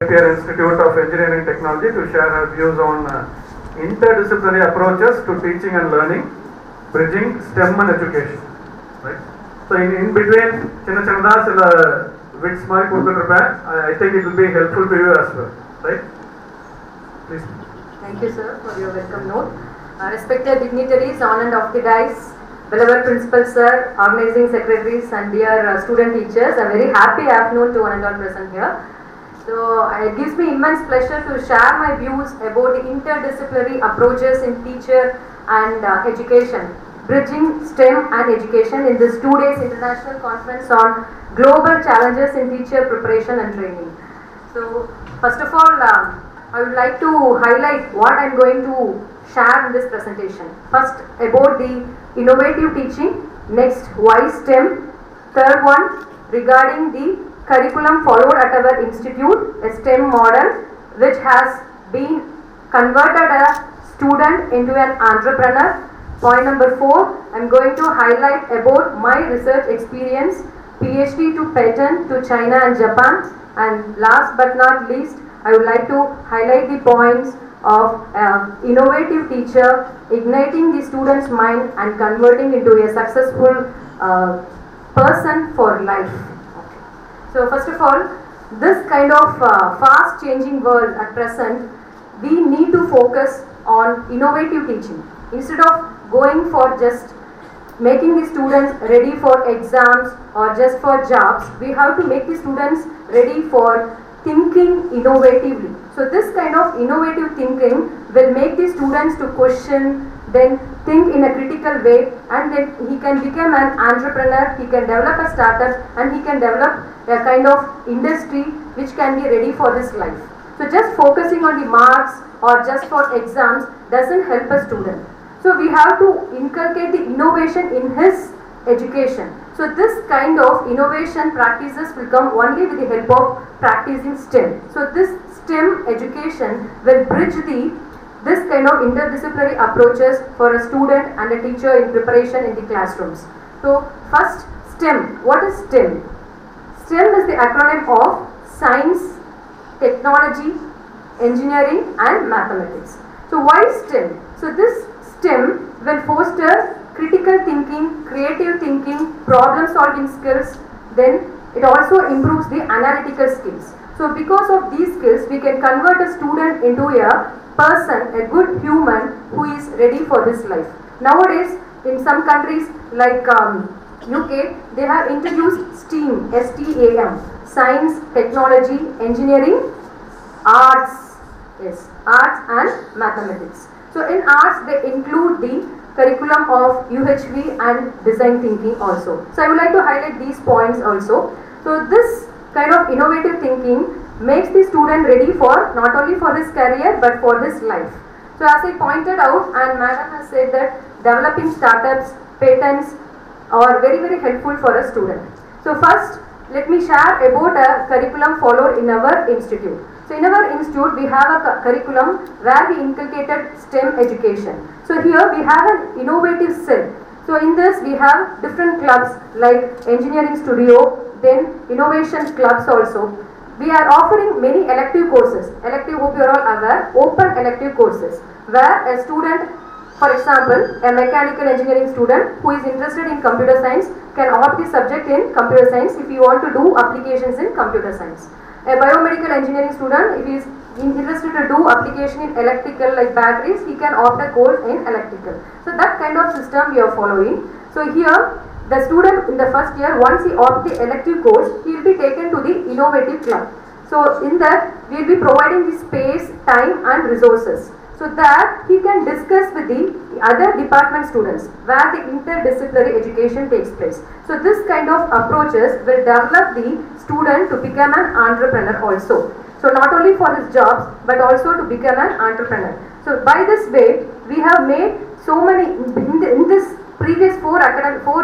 Institute of Engineering Technology to share her views on interdisciplinary approaches to teaching and learning, bridging STEM and education. Right. So in between, Chinna bits I think it will be helpful to you as well. Right. Please. Thank you, sir, for your welcome note. Respected dignitaries on and off the dais, beloved principal sir, organizing secretaries, and dear student teachers, a very happy afternoon to one and all present here. So it gives me immense pleasure to share my views about the interdisciplinary approaches in teacher and education, bridging STEM and education in this 2 days international conference on global challenges in teacher preparation and training. So first of all, I would like to highlight what I am going to share in this presentation. First, about the innovative teaching. Next, why STEM. Third one, regarding the curriculum followed at our institute, a STEM model which has been converted a student into an entrepreneur. Point number 4, I am going to highlight about my research experience, PhD to patent to China and Japan. And last but not least, I would like to highlight the points of innovative teacher igniting the student's mind and converting into a successful person for life. So first of all, this kind of fast changing world at present, we need to focus on innovative teaching. Instead of going for just making the students ready for exams or just for jobs, we have to make the students ready for thinking innovatively. So this kind of innovative thinking will make the students to question, then think in a critical way, and then he can become an entrepreneur, he can develop a startup, and he can develop a kind of industry which can be ready for his life. So just focusing on the marks or just for exams doesn't help a student. So we have to inculcate the innovation in his education. So this kind of innovation practices will come only with the help of practicing STEM. So this STEM education will bridge this kind of interdisciplinary approaches for a student and a teacher in preparation in the classrooms. So first, STEM. What is STEM? STEM is the acronym of science, technology, engineering and mathematics. So why STEM? So this STEM will foster critical thinking, creative thinking, problem solving skills, then it also improves the analytical skills. So because of these skills, we can convert a student into a person, a good human who is ready for his life. Nowadays, in some countries like UK, they have introduced STEAM, S-T-A-M, science, technology, engineering, arts, yes, arts and mathematics. So in arts, they include the curriculum of UHV and design thinking also. So I would like to highlight these points also. So this kind of innovative thinking makes the student ready for not only for his career but for his life. So as I pointed out, and Madam has said that developing startups, patents are very helpful for a student. So first, let me share about a curriculum followed in our institute. So in our institute, we have a curriculum where we inculcated STEM education. So here we have an innovative cell. So in this we have different clubs like engineering studio, then innovation clubs also. We are offering many elective courses. Elective, hope you are all aware, open elective courses where a student, for example, a mechanical engineering student who is interested in computer science can opt the subject in computer science if you want to do applications in computer science. A biomedical engineering student, if he is interested to do application in electrical like batteries, he can opt a course in electrical. So that kind of system we are following. So here, the student in the first year, once he opts the elective course, he will be taken to the innovative club. So in that, we will be providing the space, time and resources, so that he can discuss with the other department students where the interdisciplinary education takes place. So this kind of approaches will develop the student to become an entrepreneur also. So not only for his jobs but also to become an entrepreneur. So by this way, we have made so many, in this previous 4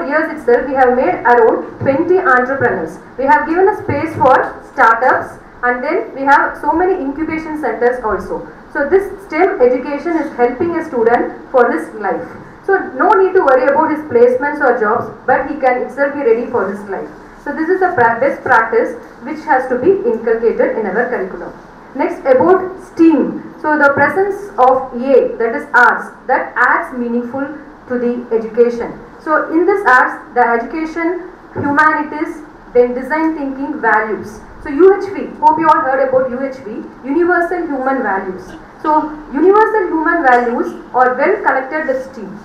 years itself, we have made around 20 entrepreneurs. We have given a space for startups, and then we have so many incubation centers also. So this STEM education is helping a student for his life. So no need to worry about his placements or jobs, but he can itself be ready for his life. So this is a best practice which has to be inculcated in our curriculum. Next, about STEAM. So the presence of A, that is arts, that adds meaningful to the education. So in this arts, the education, humanities, then design thinking, values. So UHV, hope you all heard about UHV, Universal Human Values. So universal human values are well connected with STEAM.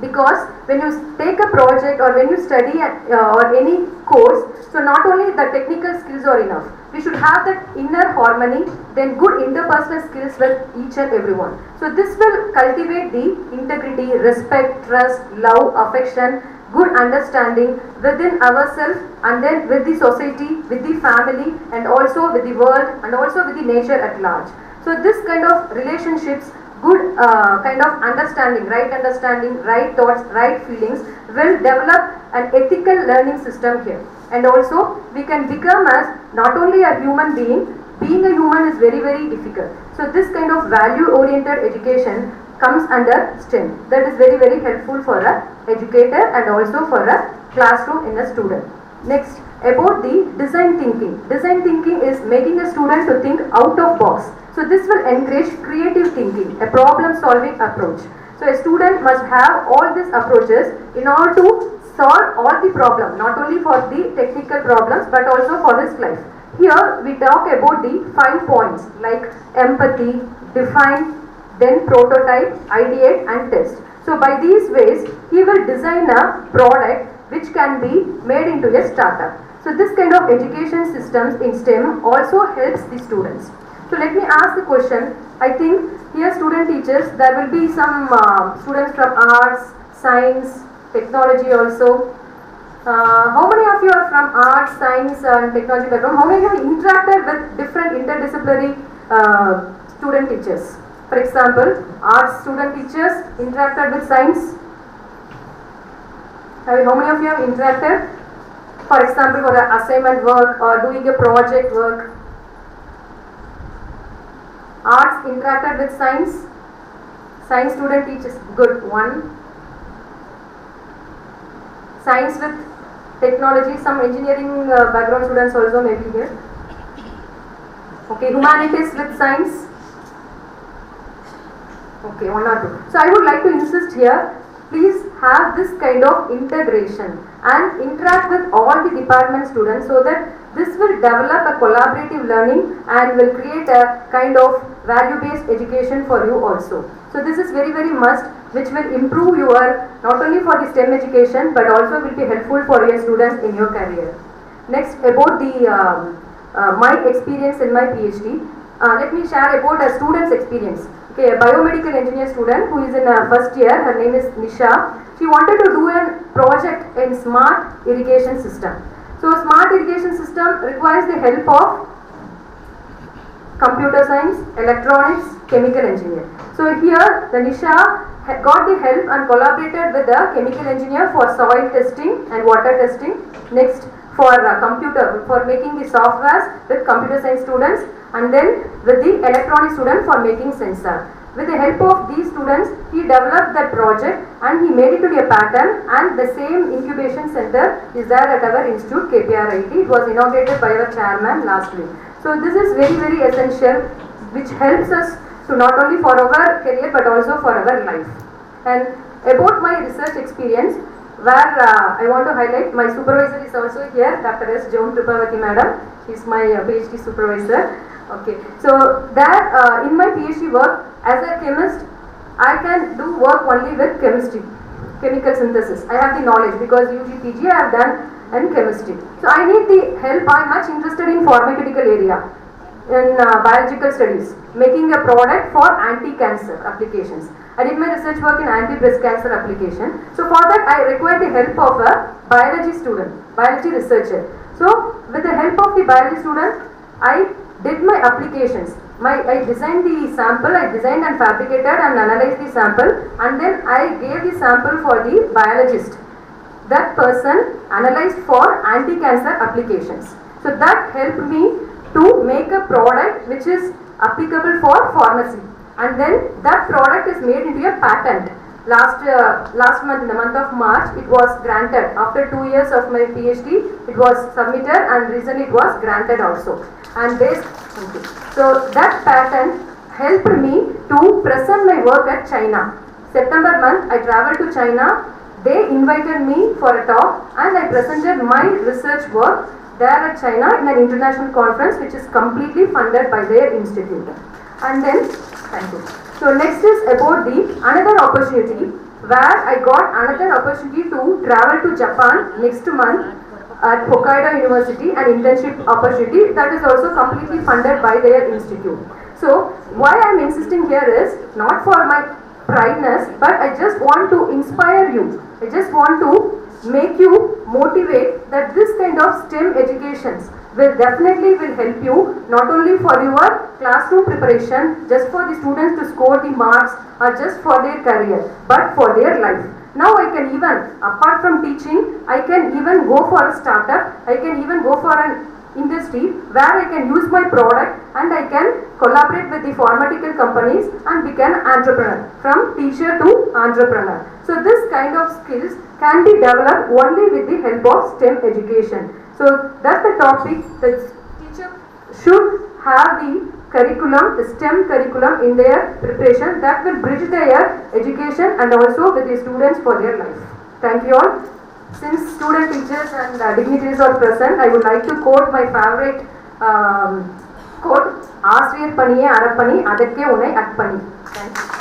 Because when you take a project or when you study or any course, so not only the technical skills are enough. We should have that inner harmony, then good interpersonal skills with each and everyone. So this will cultivate the integrity, respect, trust, love, affection, good understanding within ourselves and then with the society, with the family and also with the world and also with the nature at large. So this kind of relationships, good kind of understanding, right thoughts, right feelings will develop an ethical learning system here. And also we can become as not only a human being a human is very, very difficult. So this kind of value oriented education comes under STEM. That is very, very helpful for a educator and also for a classroom in a student. Next, about the design thinking. Design thinking is making a student to think out of box. So this will encourage creative thinking, a problem solving approach. So a student must have all these approaches in order to solve all the problems, not only for the technical problems but also for his life. Here we talk about the 5 points like empathy, define, then prototype, ideate and test. So by these ways he will design a product which can be made into a startup. So this kind of education systems in STEM also helps the students. So let me ask the question. I think here student teachers, there will be some students from arts, science, technology also. How many of you are from arts, science and technology background? How many of you interacted with different interdisciplinary student teachers? For example, arts student teachers interacted with science. How many of you have interacted? For example, for an assignment work or doing a project work. Arts interacted with science. Science student teaches, good, 1. Science with technology, some engineering background students also may be here. Okay, humanities with science. Okay, 1 or 2. So I would like to insist here, please have this kind of integration and interact with all the department students so that this will develop a collaborative learning and will create a kind of value-based education for you also. So this is very, very must, which will improve your, not only for the STEM education but also will be helpful for your students in your career. Next, about the my experience in my PhD, let me share about a student's experience. Okay, a biomedical engineer student who is in first year, her name is Nisha. She wanted to do a project in smart irrigation system. So smart irrigation system requires the help of computer science, electronics, chemical engineer. So here the Nisha got the help and collaborated with the chemical engineer for soil testing and water testing. Next, for computer, for making the softwares with computer science students, and then with the electronic student for making sensor. With the help of these students, he developed that project and he made it to be a pattern, and the same incubation center is there at our institute KPRIT. It was inaugurated by our chairman last week. So this is very, very essential, which helps us to not only for our career but also for our life. And about my research experience, where I want to highlight, my supervisor is also here, Dr. S. Joan Tripavati madam. She is my PhD supervisor. Okay, so there in my PhD work as a chemist, I can do work only with chemistry, chemical synthesis. I have the knowledge because UG PG I have done in chemistry. So I need the help. I am much interested in pharmaceutical area, in biological studies, making a product for anti-cancer applications. I did my research work in anti-breast cancer application. So for that I required the help of a biology student, biology researcher. So with the help of the biology student, I did my applications. I designed the sample, I designed and fabricated and analyzed the sample, and then I gave the sample for the biologist. That person analyzed for anti-cancer applications. So that helped me to make a product which is applicable for pharmacy. And then that product is made into a patent. last month, in the month of March, it was granted. After 2 years of my PhD, it was submitted and recently it was granted also. And based, thank you. So that patent helped me to present my work at China. September month, I traveled to China. They invited me for a talk and I presented my research work there at China in an international conference which is completely funded by their institute. And then, thank you. So next is about the another opportunity where I got another opportunity to travel to Japan next month at Hokkaido University, an internship opportunity that is also completely funded by their institute. So why I am insisting here is not for my prideness, but I just want to inspire you. I just want to make you motivate that this kind of STEM educations will definitely help you not only for your classroom preparation, just for the students to score the marks or just for their career, but for their life. Now I can even, apart from teaching, I can even go for a startup, I can even go for an industry where I can use my product and I can collaborate with the pharmaceutical companies and become an entrepreneur, from teacher to entrepreneur. So this kind of skills can be developed only with the help of STEM education. So that's the topic. The teacher should have the curriculum, the STEM curriculum in their preparation that will bridge their education and also with the students for their life. Thank you all. Since student teachers and dignitaries are present, I would like to quote my favorite quote, ஆசிரியர் பணியே அறப்பணி அதற்கே உன்னை அர்ப்பணி. Thank you.